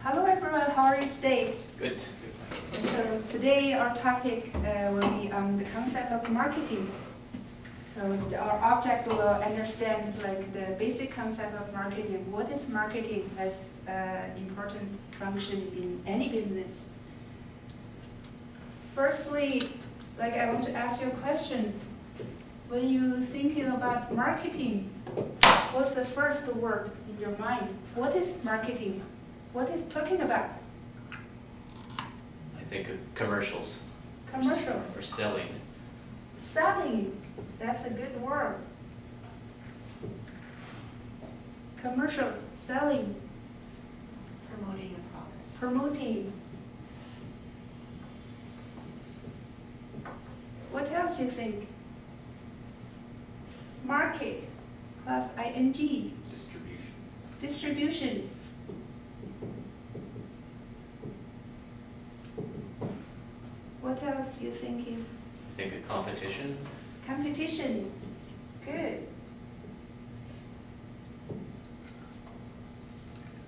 Hello everyone, how are you today? Good. So today our topic will be the concept of marketing. So our object will understand like the basic concept of marketing. What is marketing as an important function in any business? Firstly, like I want to ask you a question. When you're thinking about marketing, what's the first word in your mind? What is marketing? What is talking about? I think of commercials. Commercials. Or selling. Selling, that's a good word. Commercials, selling, Promoting a product. promoting. What else you think? Market, plus ing. Distribution. Distribution. What else you thinking? I think of competition. Competition. Good.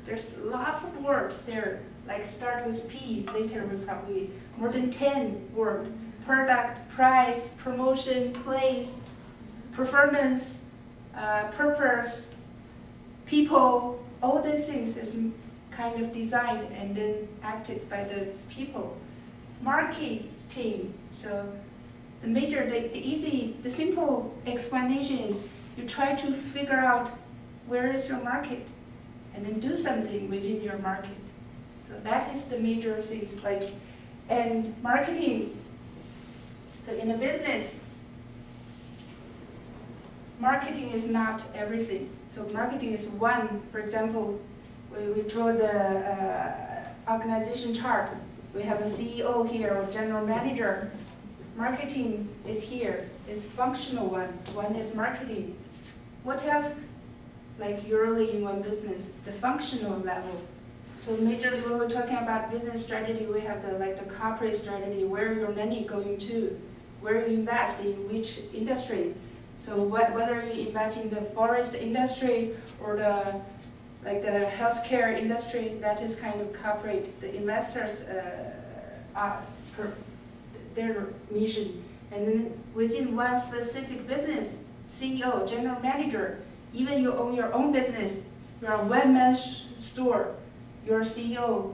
There's lots of words there, like start with P, later we probably more than 10 words. Product, price, promotion, place, performance, purpose, people, all these things is kind of designed and then acted by the people. Marketing, so the simple explanation is you try to figure out where is your market and then do something within your market. So that is the major things like, and marketing. So in a business, marketing is not everything. So marketing is one, for example, we draw the organization chart. We have a CEO here or general manager. Marketing is here, is functional one. One is marketing. What else, like usually in one business, the functional level. So majorly when we're talking about business strategy, we have the corporate strategy, where your money going to, where you invest in which industry. So whether you invest in the forest industry or the healthcare industry, that is kind of corporate. The investors their mission, and then within one specific business, CEO, general manager, even you own your own business, you're a one-man store, you're CEO,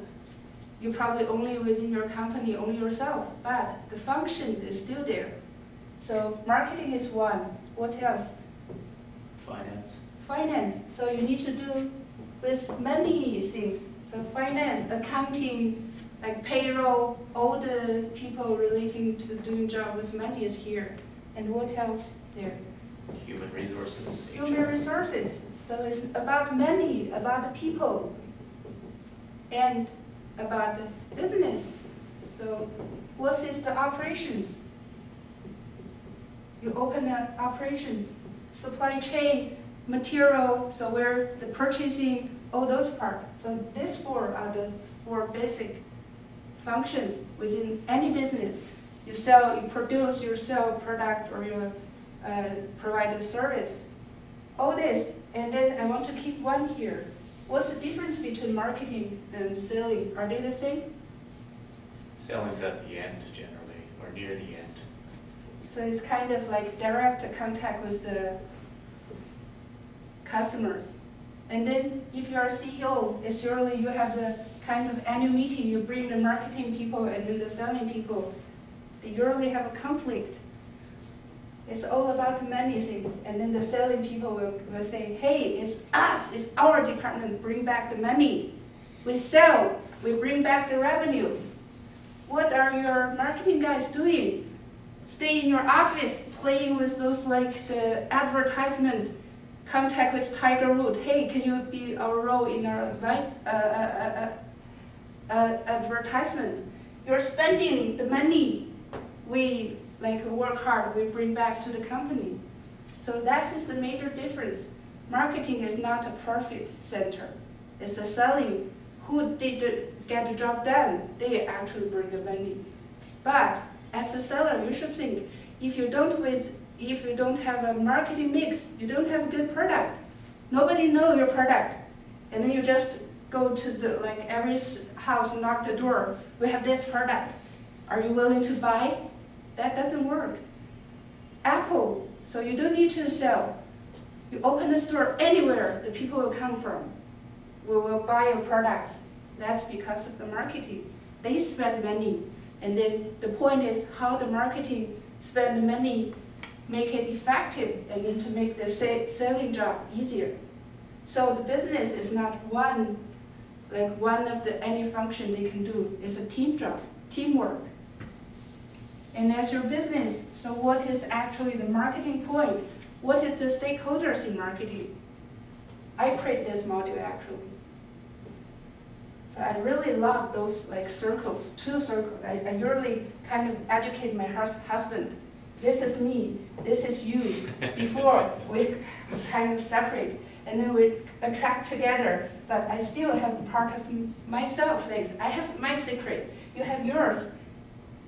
you probably only within your company, only yourself, but the function is still there. So marketing is one. What else? Finance. Finance. So you need to do with many things. So finance, accounting, like payroll, all the people relating to doing job with money is here. And what else there? Human resources. Human HR. resources. So it's about money, about the people, and about the business. So what is the operations? You open up operations, supply chain, material, so where the purchasing, all those parts. So these four are the four basic functions within any business. You sell, you produce, you sell product, or you provide a service. All this, and then I want to keep one here. What's the difference between marketing and selling? Are they the same? Selling's at the end generally, or near the end. So it's kind of like direct contact with the customers. And then if you are a CEO, it's usually you have the kind of annual meeting, you bring the marketing people and then the selling people. They usually have a conflict. It's all about many things. And then the selling people will say, hey, it's us, it's our department, bring back the money. We sell, we bring back the revenue. What are your marketing guys doing? Stay in your office, playing with those like the advertisement, contact with Tiger Woods. Hey, can you be our role in our advertisement? You're spending the money. We work hard, we bring back to the company. So that is the major difference. Marketing is not a profit center. It's the selling. Who did get the job done? They actually bring the money. But as a seller, you should think, if you don't have a marketing mix, you don't have a good product. Nobody knows your product. And then you just go to the, like every house, knock the door, we have this product. Are you willing to buy? That doesn't work. Apple, so you don't need to sell. You open the store anywhere the people will come from. We will buy your product. That's because of the marketing. They spend money. And then the point is how the marketing spend the money, make it effective, and then to make the selling job easier. So the business is not one of the any function they can do. It's a team job, teamwork. And as your business, so what is actually the marketing point? What is the stakeholders in marketing? I create this module actually. So I really love those like circles, 2 circles. I usually kind of educate my husband. This is me, this is you. Before we kind of separate, and then we attract together. But I still have part of myself things. I have my secret, you have yours.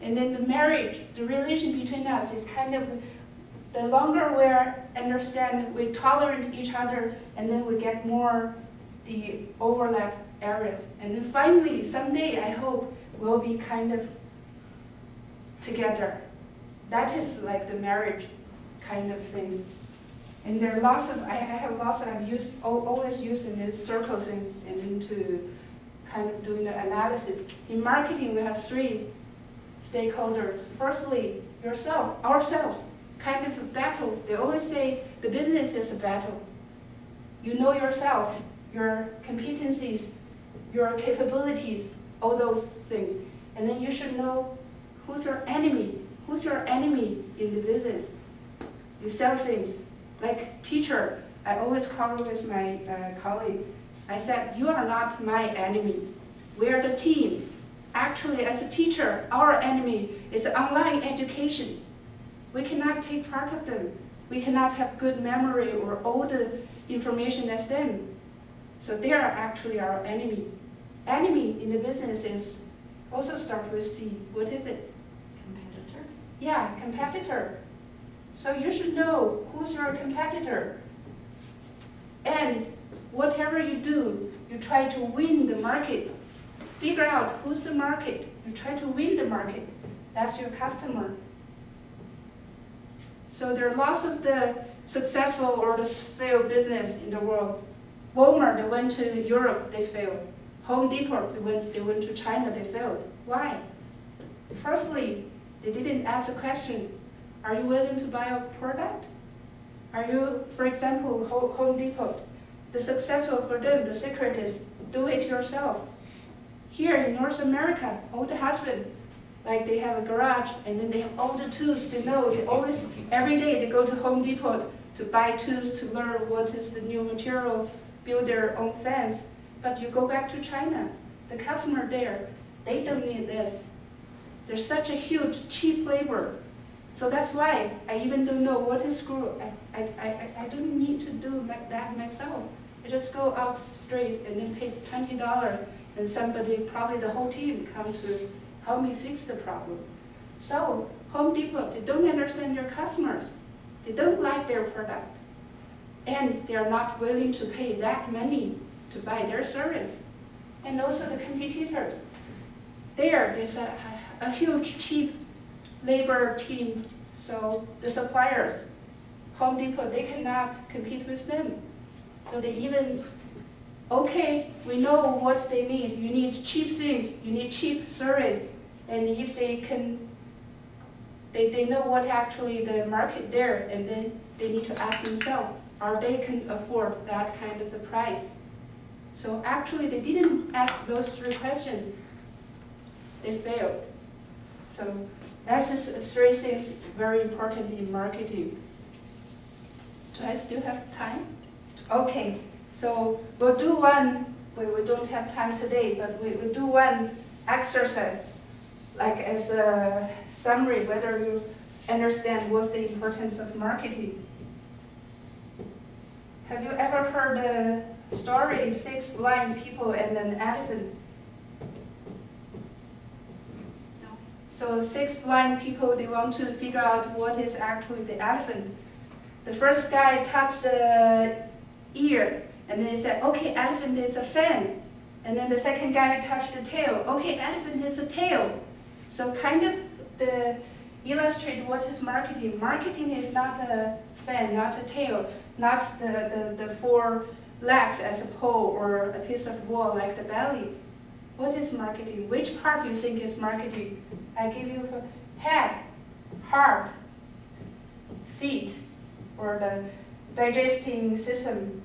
And then the marriage, the relation between us is kind of, the longer we understand, we tolerate each other, and then we get more the overlap areas. And then finally, someday, I hope, we'll be kind of together. That is like the marriage kind of thing. And there are lots of, I have lots that I've used, always used in these circle things, and then to kind of doing the analysis. In marketing, we have 3 stakeholders. Firstly, yourself, ourselves, kind of a battle. They always say the business is a battle. You know yourself, your competencies, your capabilities, all those things. And then you should know who's your enemy. Who's your enemy in the business? You sell things. Like teacher, I always quarrel with my colleague. I said, you are not my enemy. We are the team. Actually, as a teacher, our enemy is online education. We cannot take part of them. We cannot have good memory or all the information as them. So they are actually our enemy. Enemy in the business is also start with C. What is it? Competitor? Yeah, competitor. So you should know who's your competitor. And whatever you do, you try to win the market. Figure out who's the market. You try to win the market. That's your customer. So there are lots of the successful or the failed business in the world. Walmart, they went to Europe, they failed. Home Depot, they went to China, they failed. Why? Firstly, they didn't ask a question. Are you willing to buy a product? Are you, for example, Home Depot, the successful for them, the secret is do it yourself. Here in North America, all the husbands, like they have a garage and then they have all the tools they know. They always, every day they go to Home Depot to buy tools to learn what is the new material, build their own fence. But you go back to China, the customer there, they don't need this. There's such a huge cheap labor. So that's why I even don't know what is screw. I don't need to do that myself. I just go out straight and then pay $20 and somebody, probably the whole team, come to help me fix the problem. So Home Depot, they don't understand their customers. They don't like their product. And they are not willing to pay that money to buy their service. And also the competitors. There's a huge cheap labor team. So the suppliers, Home Depot, they cannot compete with them. So they even, okay, we know what they need. You need cheap things, you need cheap service. And if they can, they know what actually the market there, and then they need to ask themselves, are they can afford that kind of the price? So actually they didn't ask those 3 questions. They failed. So that's just 3 things very important in marketing. Do I still have time? Okay, so we'll do one, we don't have time today, but we'll do one exercise, like as a summary, whether you understand what's the importance of marketing. Have you ever heard the story, 6 blind people and an elephant? No. So 6 blind people, they want to figure out what is actually the elephant. The first guy touched the ear, and then he said, okay, elephant is a fan. And then the second guy touched the tail. Okay, elephant is a tail. So kind of the illustrate what is marketing. Marketing is not a fan, not a tail, not the four legs as a pole or a piece of wall like the belly. What is marketing? Which part you think is marketing? I give you head, heart, feet, or the digesting system.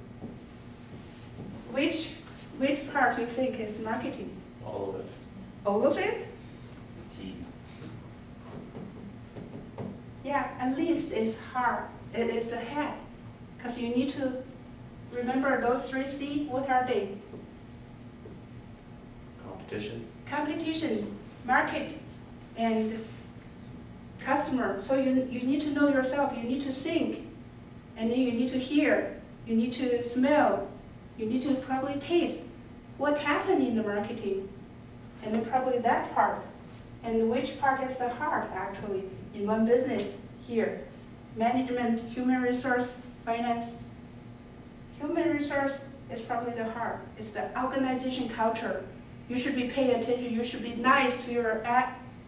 Which part you think is marketing? All of it. All of it? T. Yeah, at least it's heart. It is the head. Because you need to remember those three C. What are they? Competition. Competition, market, and customer. So you need to know yourself. You need to think. And then you need to hear. You need to smell. You need to probably taste what happened in the marketing. And then probably that part. And which part is the heart, actually, in one business here. Management, human resource, finance. Human resource is probably the heart. It's the organization culture. You should be paying attention. You should be nice to your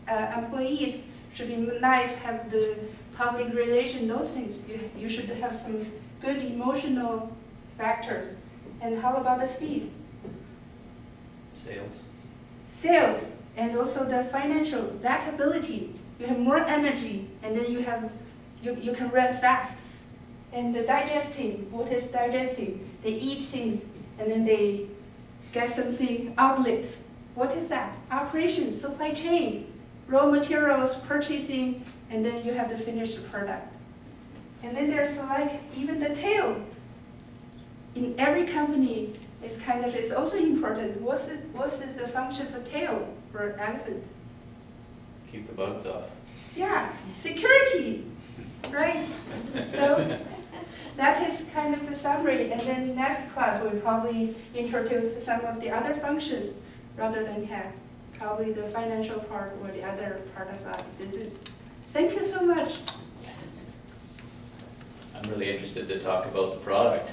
employees. Should be nice, have the public relation, those things. You should have some good emotional factors. And how about the feed? Sales. Sales, and also the financial, that ability. You have more energy, and then you can run fast. And the digesting, what is digesting? They eat things, and then they get something outlet. What is that? Operations, supply chain, raw materials, purchasing, and then you have the finished product. And then there's like even the tail. In every company, it's also important. What's the function for tail for elephant? Keep the bugs off. Yeah, security, right? So that is kind of the summary. And then next class, we'll probably introduce some of the other functions rather than have probably the financial part or the other part of the business. Thank you so much. I'm really interested to talk about the product.